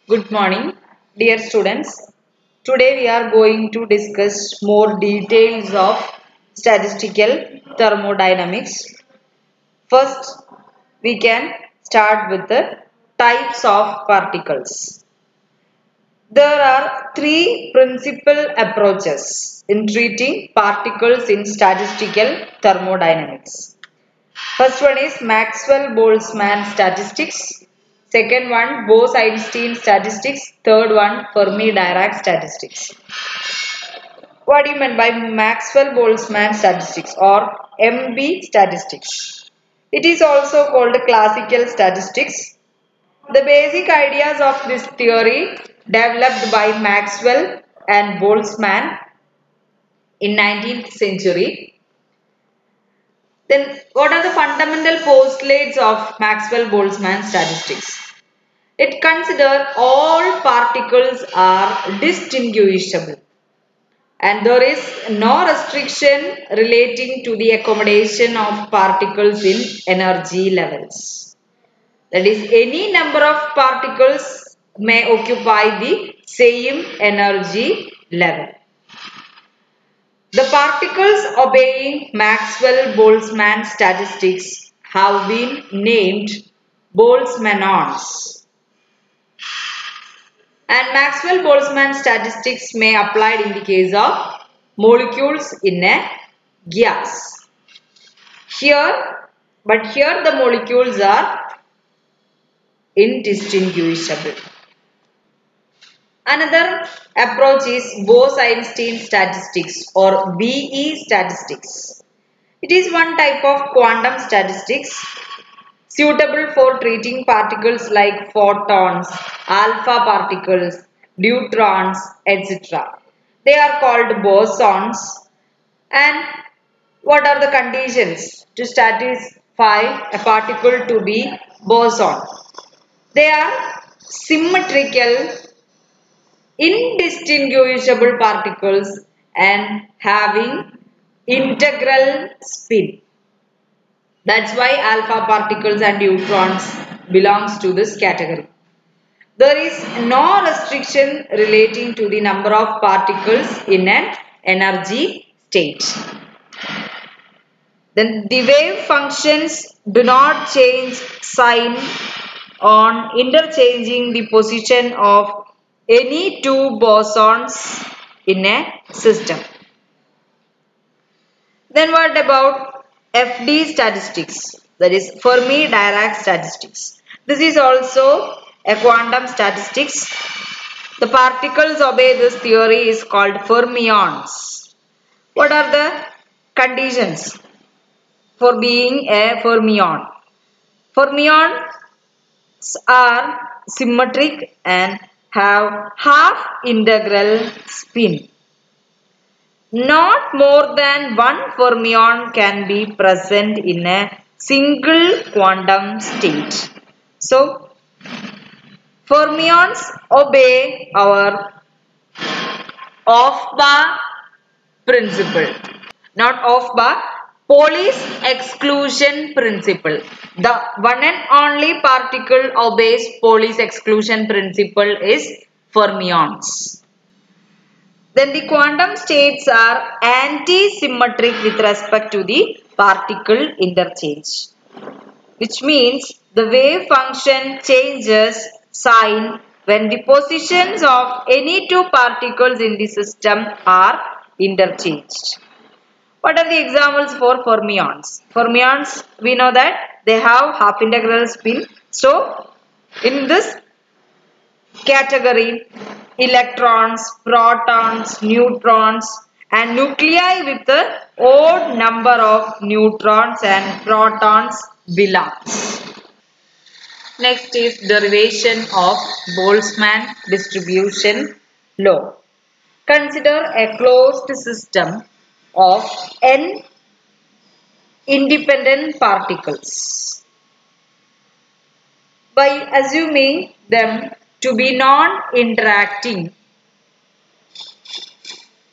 Good morning, dear students. Today we are going to discuss more details of statistical thermodynamics. First, we can start with the types of particles. There are three principal approaches in treating particles in statistical thermodynamics. First one is Maxwell-Boltzmann statistics. Second one, Bose-Einstein statistics. Third one, Fermi-Dirac statistics. What do you mean by Maxwell-Boltzmann statistics or MB statistics? It is also called classical statistics. The basic ideas of this theory developed by Maxwell and Boltzmann in 19th century. Then what are the fundamental postulates of Maxwell-Boltzmann statistics? It considers all particles are distinguishable and there is no restriction relating to the accommodation of particles in energy levels. That is, any number of particles may occupy the same energy level. The particles obeying Maxwell-Boltzmann statistics have been named Boltzmannons. And Maxwell-Boltzmann statistics may applied in the case of molecules in a gas. Here the molecules are indistinguishable. Another approach is Bose-Einstein statistics or BE statistics. It is one type of quantum statistics suitable for treating particles like photons, alpha particles, neutrons, etc. They are called bosons. And what are the conditions to satisfy a particle to be boson? They are symmetrical, indistinguishable particles and having integral spin. That's why alpha particles and neutrons belongs to this category. There is no restriction relating to the number of particles in an energy state. Then the wave functions do not change sign on interchanging the position of any two bosons in a system. Then what about FD statistics, that is Fermi-Dirac statistics. This is also a quantum statistics. The particles obey this theory is called fermions. What are the conditions for being a fermion? Fermions are symmetric and have half integral spin. Not more than one fermion can be present in a single quantum state. So, fermions obey our Aufbau principle. Not Aufbau, Pauli's exclusion principle. The one and only particle obeys Pauli's exclusion principle is fermions. Then the quantum states are anti-symmetric with respect to the particle interchange, which means the wave function changes sign when the positions of any two particles in the system are interchanged. What are the examples for fermions? Fermions, we know that they have half integral spin. So, in this category, electrons, protons, neutrons and nuclei with the odd number of neutrons and protons belongs. Next is derivation of Boltzmann distribution law. Consider a closed system of n independent particles. By assuming them to be non-interacting,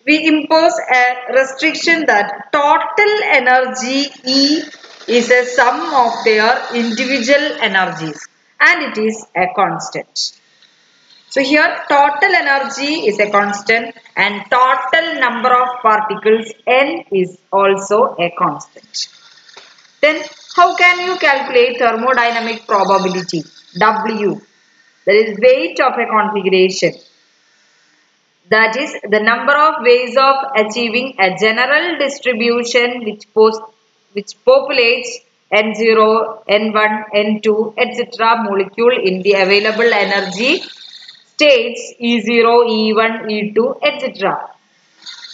we impose a restriction that total energy E is a sum of their individual energies and it is a constant. So here total energy is a constant and total number of particles N is also a constant. Then how can you calculate thermodynamic probability W? That is weight of a configuration. That is the number of ways of achieving a general distribution which populates N0, N1, N2, etc. molecule in the available energy states E0, E1, E2, etc.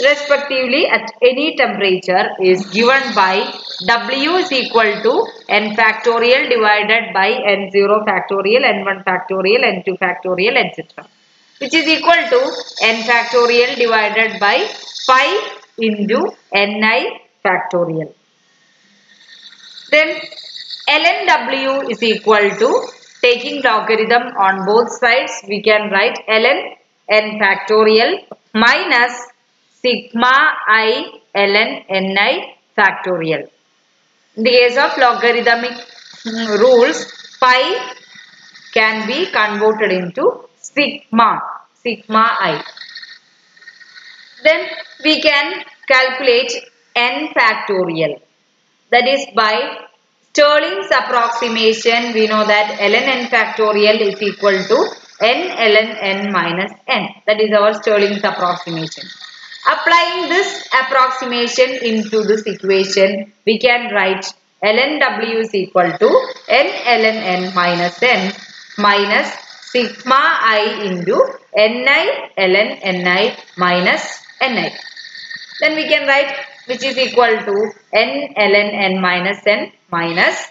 respectively at any temperature is given by W is equal to N factorial divided by N0 factorial, N1 factorial, N2 factorial, etc. which is equal to N factorial divided by 5 into Ni factorial. Then ln W is equal to, taking logarithm on both sides, we can write ln N factorial minus sigma I ln Ni factorial. In the case of logarithmic rules, pi can be converted into sigma I. Then we can calculate N factorial. That is by Stirling's approximation, we know that ln N factorial is equal to N ln N minus N. That is our Stirling's approximation. Applying this approximation into this equation, we can write ln W is equal to N ln N minus sigma I into Ni ln Ni minus Ni. Then we can write which is equal to N ln N minus,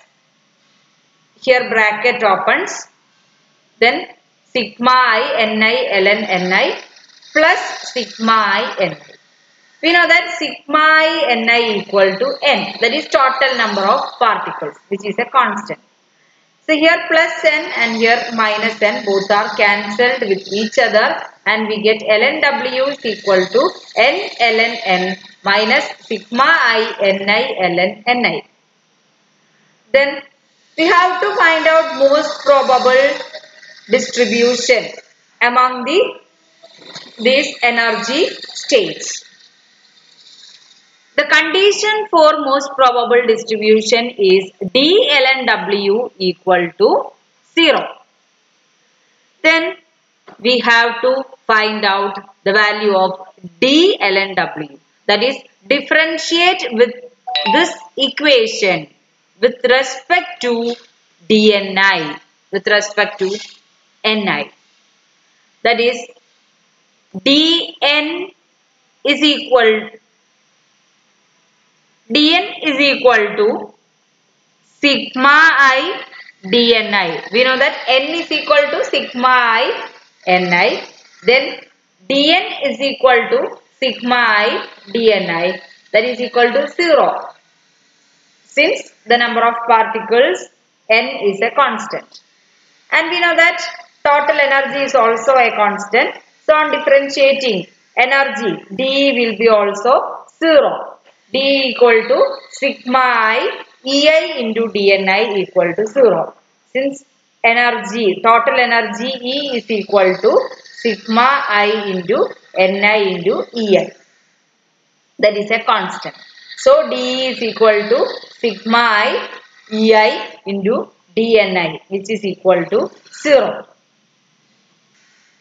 here bracket opens, then sigma I Ni ln Ni plus sigma I Ni. We know that sigma I Ni equal to N, that is total number of particles, which is a constant. So here plus N and here minus N, both are cancelled with each other and we get ln W is equal to N ln N minus sigma I Ni ln Ni. Then we have to find out most probable distribution among these energy states. The condition for most probable distribution is d ln W equal to 0. Then we have to find out the value of d ln W. That is, differentiate with this equation with respect to dni, with respect to ni. That is, dn is equal to sigma I dni. We know that n is equal to sigma I ni. Then dn is equal to sigma I dni. That is equal to 0. Since the number of particles n is a constant. And we know that total energy is also a constant. So on differentiating energy, d will be also 0. D equal to sigma I Ei into dni equal to 0. Since energy, total energy E is equal to sigma I into ni into Ei. That is a constant. So d is equal to sigma I Ei into dni, which is equal to 0.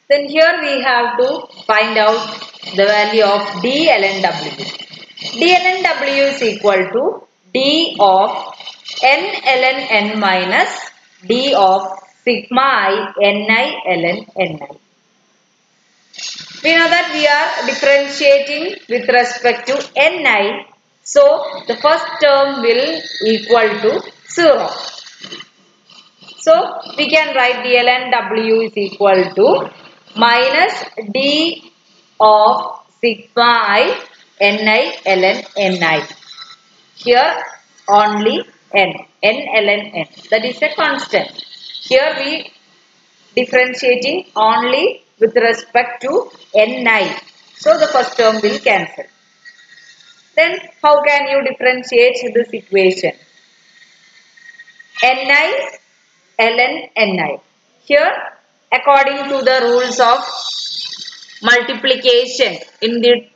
Then here we have to find out the value of d ln W. D ln W is equal to d of n ln N minus d of sigma I Ni ln Ni. We know that we are differentiating with respect to Ni. So the first term will equal to 0. So we can write d ln W is equal to minus d of sigma I Ni ln Ni. Here only n ln N. That is a constant. Here we differentiating only with respect to Ni. So the first term will cancel. Then how can you differentiate this equation? Ni ln Ni. Here according to the rules of multiplication in the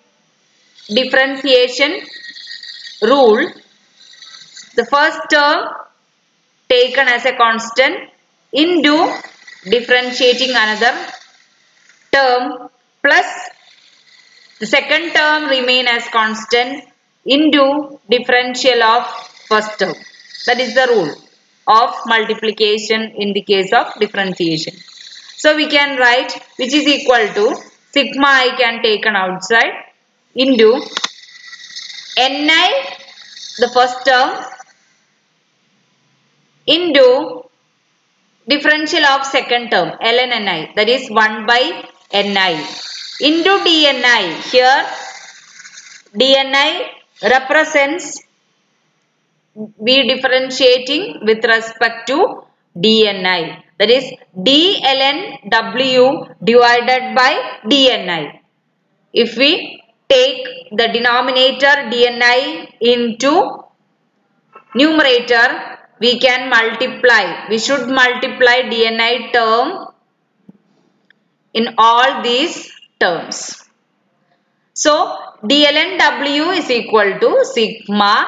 differentiation rule, the first term taken as a constant into differentiating another term plus the second term remain as constant into differential of first term. That is the rule of multiplication in the case of differentiation. So we can write which is equal to sigma I can taken outside into ni, the first term, into differential of second term ln ni, that is 1 by ni, into dni. Here dni represents we differentiating with respect to dni, that is d ln w divided by dni. If we take the denominator dni into numerator, we can multiply. We should multiply dni term in all these terms. So dln w is equal to sigma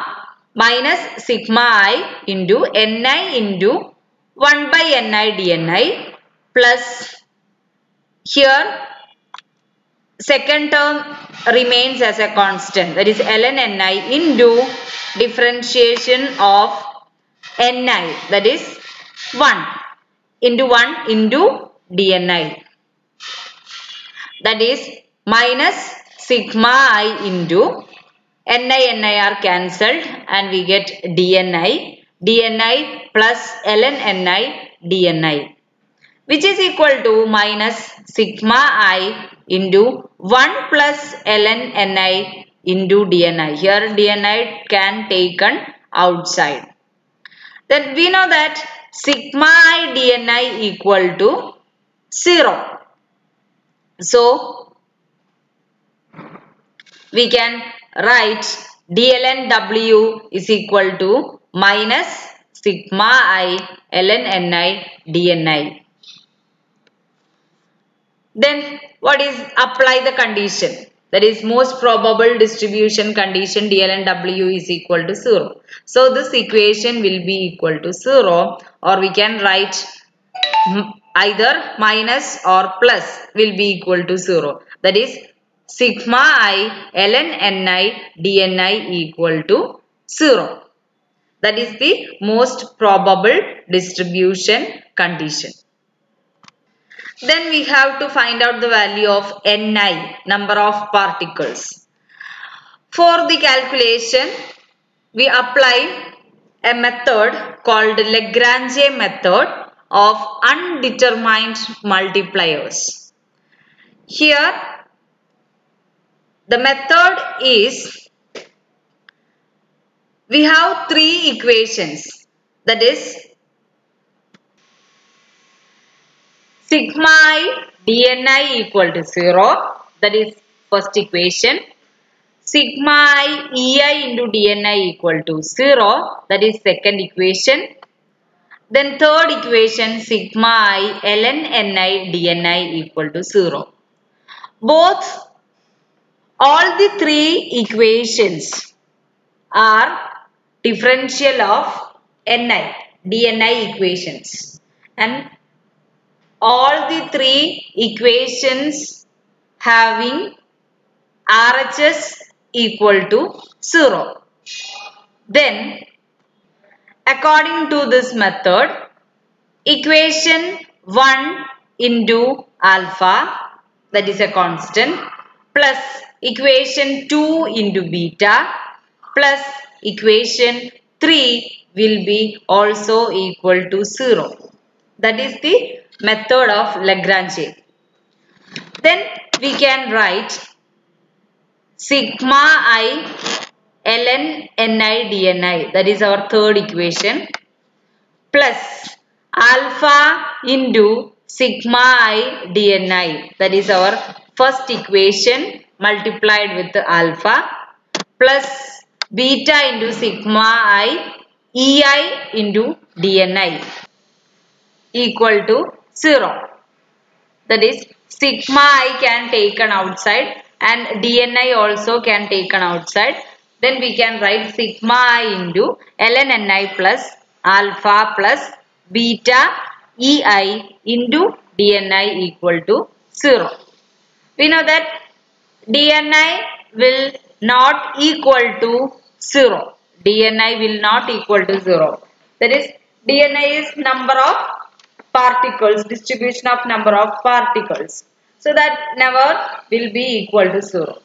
minus sigma I into ni into 1 by ni dni plus here second term remains as a constant, that is ln ni into differentiation of ni, that is 1 into dni, that is minus sigma I into ni are cancelled and we get dni plus ln ni dni, which is equal to minus sigma I into 1 plus ln ni into dni. Here dni can taken outside. Then we know that sigma I dni equal to 0. So we can write dln w is equal to minus sigma I ln ni dni. Then what is apply the condition, that is most probable distribution condition dln w is equal to 0. So this equation will be equal to 0, or we can write either minus or plus will be equal to 0, that is sigma I ln ni dni equal to 0. That is the most probable distribution condition. Then we have to find out the value of ni, number of particles. For the calculation, we apply a method called Lagrange method of undetermined multipliers. Here, the method is, we have three equations, that is sigma I dni equal to 0, that is first equation. Sigma I ei into dni equal to 0, that is second equation. Then third equation sigma I ln ni dni equal to 0. All the three equations are differential of ni, dni equations, and all the three equations having RHS equal to 0. Then according to this method, equation 1 into alpha, that is a constant, plus equation 2 into beta plus equation 3 will be also equal to 0. That is the method of Lagrange. Then we can write sigma I ln ni dni, that is our third equation, plus alpha into sigma I dni, that is our first equation multiplied with alpha, plus beta into sigma I ei into dni equal to 0. That is sigma I can taken outside and dni also can taken outside. Then we can write sigma I into ln ni plus alpha plus beta ei into dni equal to 0. We know that dni will not equal to 0. dni will not equal to 0. That is dni is number of particles, distribution of number of particles. So that never will be equal to 0.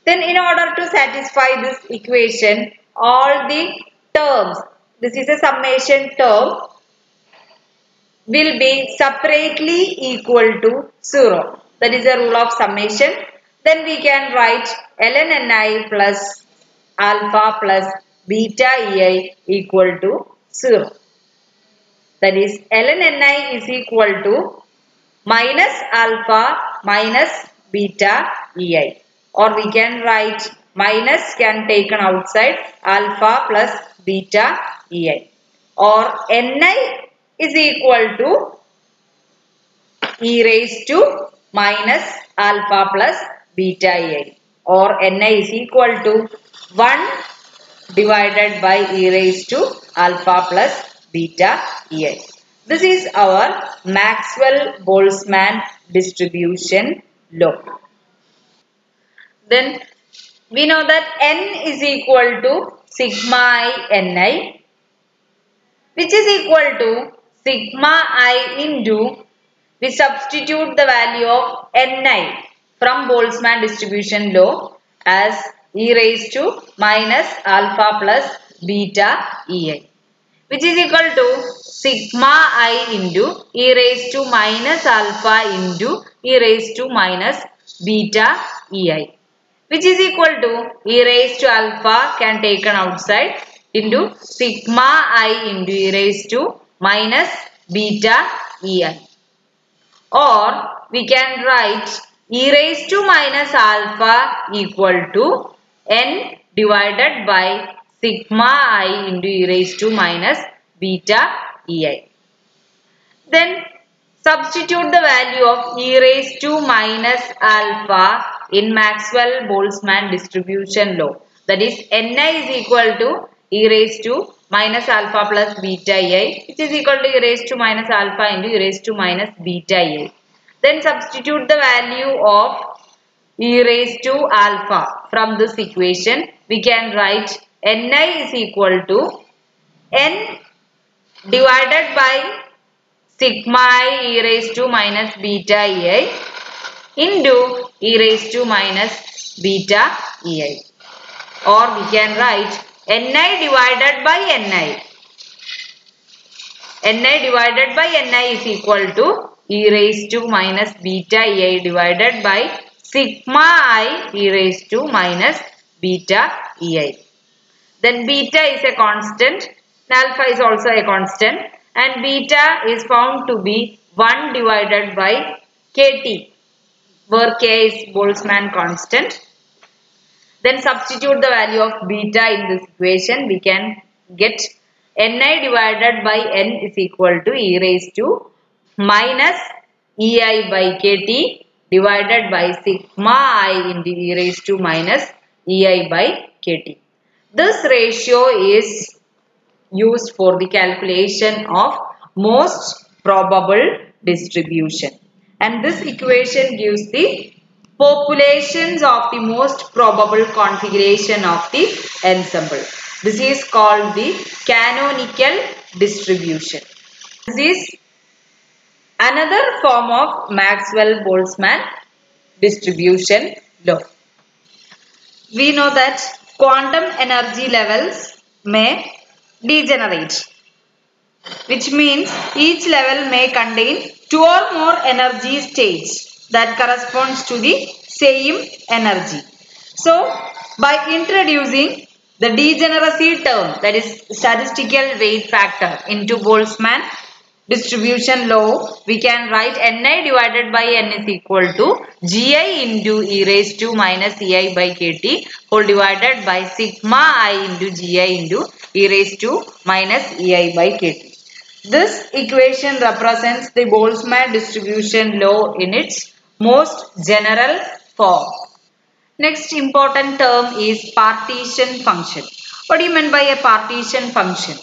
Then in order to satisfy this equation, all the terms, this is a summation term, will be separately equal to 0. That is the rule of summation. Then we can write ln ni plus alpha plus beta ei equal to 0. That is ln ni is equal to minus alpha minus beta ei. Or we can write minus can taken outside alpha plus beta ei. Or ni is equal to e raised to minus alpha plus beta ei. Or ni is equal to 1 divided by e raised to alpha plus beta ei. This is our Maxwell-Boltzmann distribution law. Then we know that n is equal to sigma I ni, which is equal to sigma I into, we substitute the value of ni from Boltzmann distribution law as e raised to minus alpha plus beta ei, which is equal to sigma I into e raised to minus alpha into e raised to minus beta ei, which is equal to e raised to alpha can taken outside into sigma I into e raised to minus beta ei. Or we can write e raised to minus alpha equal to n divided by sigma I into e raised to minus beta ei. Then substitute the value of e raised to minus alpha in Maxwell-Boltzmann distribution law. That is ni is equal to e raised to minus alpha plus beta ei, which is equal to e raised to minus alpha into e raised to minus beta ei. Then substitute the value of e raised to alpha from this equation. We can write ni is equal to n divided by sigma I e raised to minus beta ei into e raised to minus beta ei. Or we can write ni divided by ni. Ni divided by ni is equal to e raised to minus beta ei divided by sigma I e raised to minus beta ei. Then beta is a constant, alpha is also a constant, and beta is found to be 1 divided by kt, where k is Boltzmann constant. Then substitute the value of beta in this equation. We can get ni divided by n is equal to e raised to minus ei by kt divided by sigma I into e raised to minus ei by kt. This ratio is used for the calculation of most probable distribution. And this equation gives the populations of the most probable configuration of the ensemble. This is called the canonical distribution. This is another form of Maxwell-Boltzmann distribution law. We know that quantum energy levels may degenerate, which means each level may contain 2 or more energy states that corresponds to the same energy. So, by introducing the degeneracy term, that is statistical weight factor, into Boltzmann distribution law, we can write ni divided by n is equal to gi into e raised to minus ei by kt whole divided by sigma I into gi into e raised to minus ei by kt. This equation represents the Boltzmann distribution law in its most general form. Next important term is partition function. What do you mean by a partition function?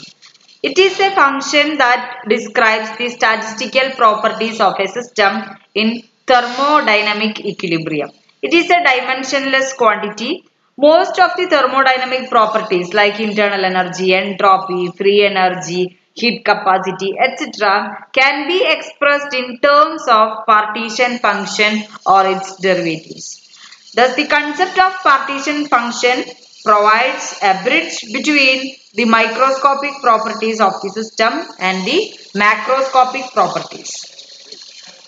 It is a function that describes the statistical properties of a system in thermodynamic equilibrium. It is a dimensionless quantity. Most of the thermodynamic properties like internal energy, entropy, free energy, heat capacity, etc. can be expressed in terms of partition function or its derivatives. Thus, the concept of partition function provides a bridge between the microscopic properties of the system and the macroscopic properties.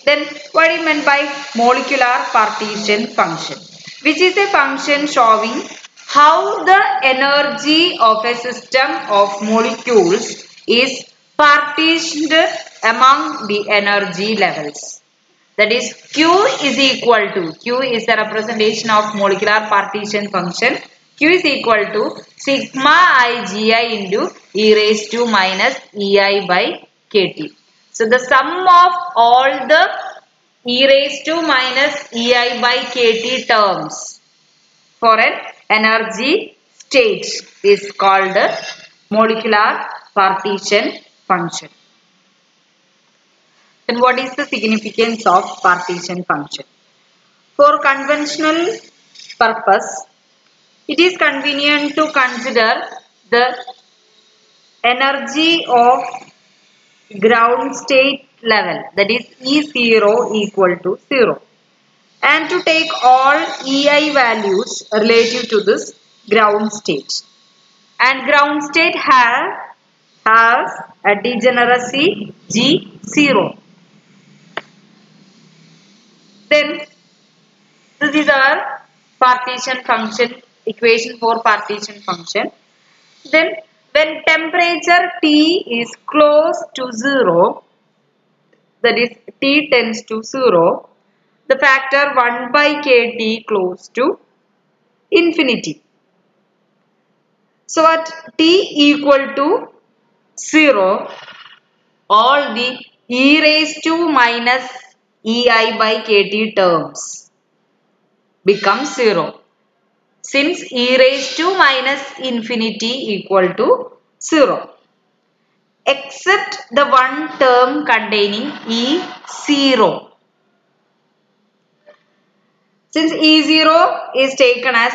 Then, what do you mean by molecular partition function? Which is a function showing how the energy of a system of molecules is partitioned among the energy levels. That is, Q is equal to, Q is a representation of molecular partition function. Q is equal to sigma IGI into e raised to minus EI by KT. So, the sum of all the e raised to minus EI by KT terms for an energy state is called molecular partition function. Then what is the significance of partition function? For conventional purpose, it is convenient to consider the energy of ground state level, that is E0 equal to 0, and to take all EI values relative to this ground state. And ground state has a degeneracy G0. Then this is our partition function, equation for partition function. Then when temperature T is close to 0, that is T tends to 0, the factor 1 by KT close to infinity. So at T equal to 0, all the e raised to minus EI by KT terms become 0. Since e raised to minus infinity equal to 0. Except the one term containing E0. Since E0 is taken as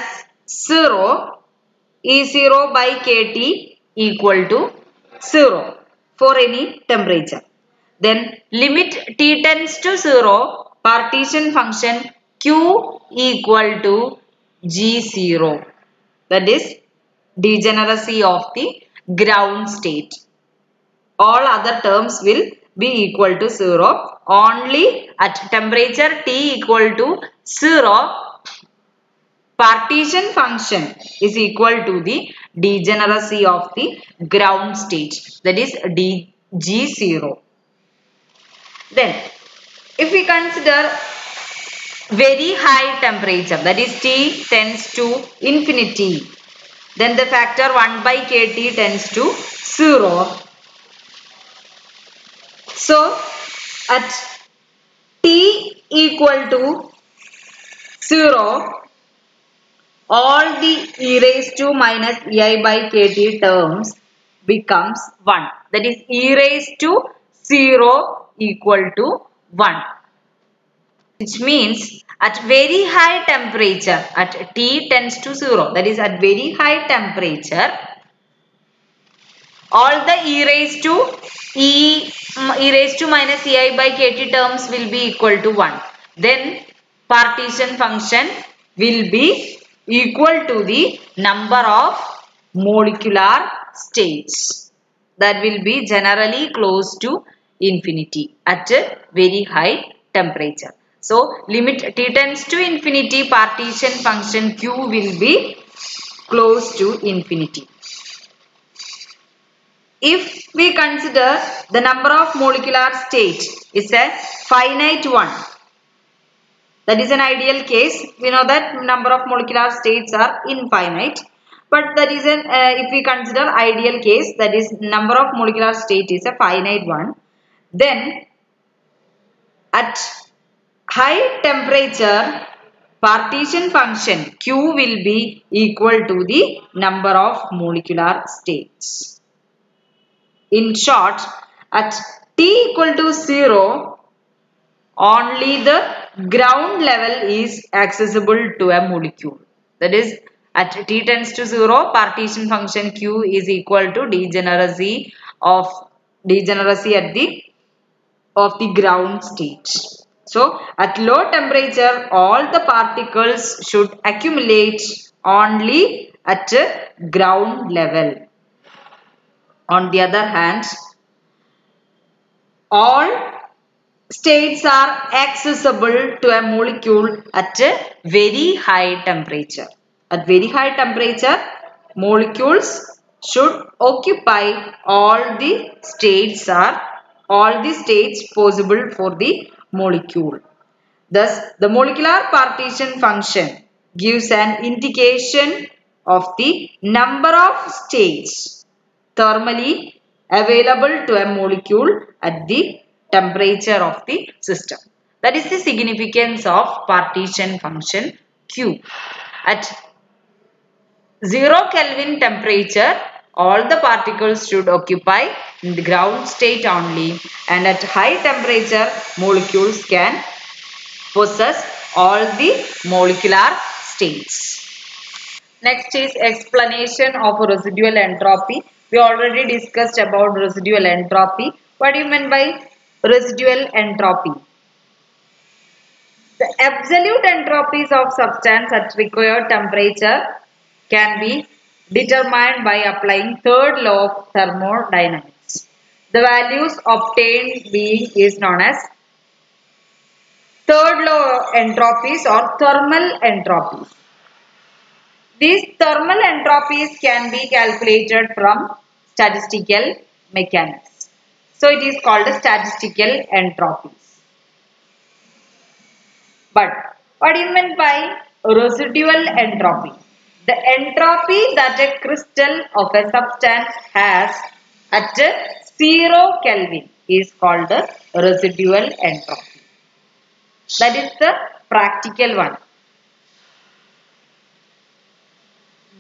0, E0 by KT equal to 0 for any temperature. Then limit T tends to 0, partition function Q equal to G0. That is degeneracy of the ground state. All other terms will be equal to 0. Only at temperature T equal to 0, partition function is equal to the degeneracy of the ground state, that is G0. Then, if we consider very high temperature, that is T tends to infinity, then the factor 1 by KT tends to 0. So, at T equal to 0, all the e raised to minus EI by KT terms becomes 1. That is e raised to 0 equal to 1. Which means at very high temperature, at T tends to 0, that is at very high temperature, all the e raised to minus EI by KT terms will be equal to 1. Then partition function will be equal to the number of molecular states. That will be generally close to infinity at a very high temperature. So, limit T tends to infinity, partition function Q will be close to infinity. If we consider the number of molecular states is a finite one, that is an ideal case. We know that number of molecular states are infinite. But that is an if we consider ideal case, that is number of molecular state is a finite one, then at high temperature partition function Q will be equal to the number of molecular states. In short, at T equal to 0, only the ground level is accessible to a molecule. That is, at T tends to 0, partition function Q is equal to degeneracy at the of the ground state. So, at low temperature, all the particles should accumulate only at ground level. On the other hand, all states are accessible to a molecule at a very high temperature. At very high temperature, molecules should occupy all the states possible for the molecule. Thus, the molecular partition function gives an indication of the number of states thermally available to a molecule at the temperature of the system. That is the significance of partition function Q. At 0 Kelvin temperature, all the particles should occupy in the ground state only, and at high temperature, molecules can possess all the molecular states. Next is explanation of residual entropy. We already discussed about residual entropy. What do you mean by residual entropy? The absolute entropies of substance at required temperature can be determined by applying third law of thermodynamics. The values obtained being is known as third law entropies or thermal entropies. These thermal entropies can be calculated from statistical mechanics. So it is called statistical entropies. But what do you mean by residual entropy? The entropy that a crystal of a substance has at 0 Kelvin is called the residual entropy. That is the practical one.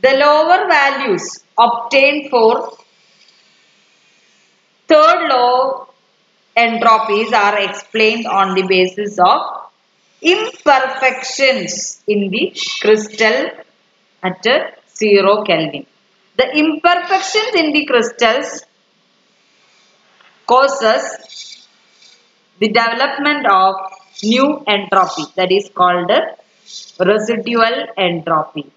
The lower values obtained for third law entropies are explained on the basis of imperfections in the crystal at 0 Kelvin. The imperfections in the crystals causes the development of new entropy, that is called residual entropy,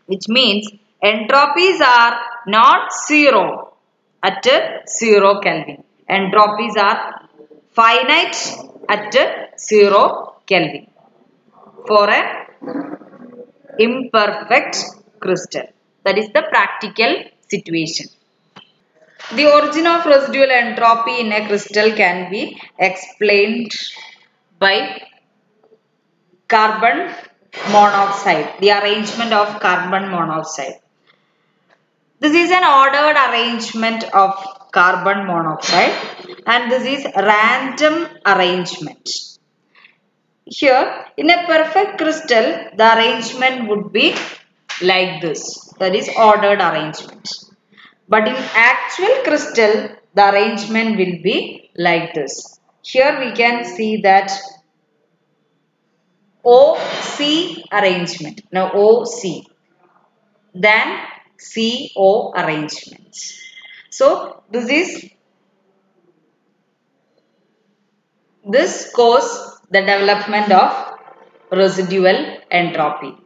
which means entropies are not zero at 0 Kelvin. Entropies are finite at 0 Kelvin for an imperfect crystal. That is the practical situation. The origin of residual entropy in a crystal can be explained by carbon monoxide, the arrangement of carbon monoxide. This is an ordered arrangement of carbon monoxide and this is random arrangement. Here, in a perfect crystal, the arrangement would be like this, that is ordered arrangement. But in actual crystal, the arrangement will be like this. Here we can see that OC arrangement. Now OC. Then CO arrangement. So this causes the development of residual entropy.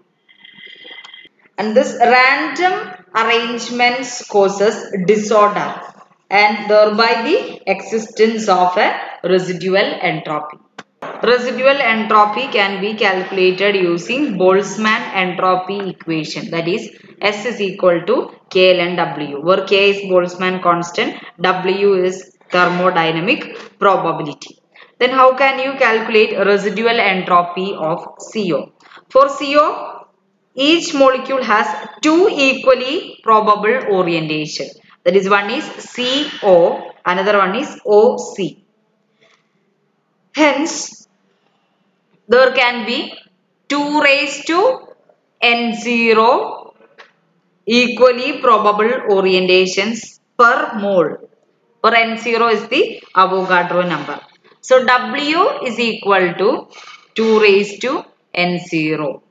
And this random arrangements causes disorder and thereby the existence of a residual entropy. Residual entropy can be calculated using Boltzmann entropy equation, that is S is equal to K ln W, where K is Boltzmann constant, W is thermodynamic probability. Then how can you calculate residual entropy of CO? For CO, each molecule has two equally probable orientation. That is, one is CO, another one is OC. Hence, there can be 2 raised to N0 equally probable orientations per mole. For N0 is the Avogadro number. So W is equal to 2 raised to N0.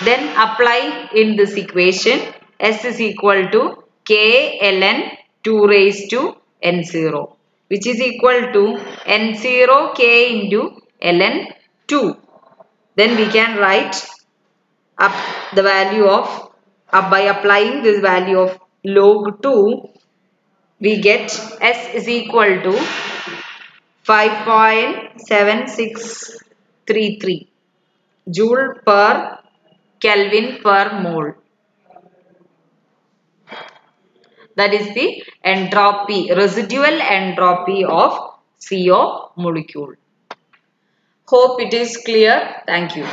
Then apply in this equation, S is equal to K ln 2 raised to N0, which is equal to N0 K into ln 2. Then we can write up the value of, by applying this value of log 2, we get S is equal to 5.7633 joule per Kelvin per mole. That is the entropy, residual entropy of CO molecule. Hope it is clear. Thank you.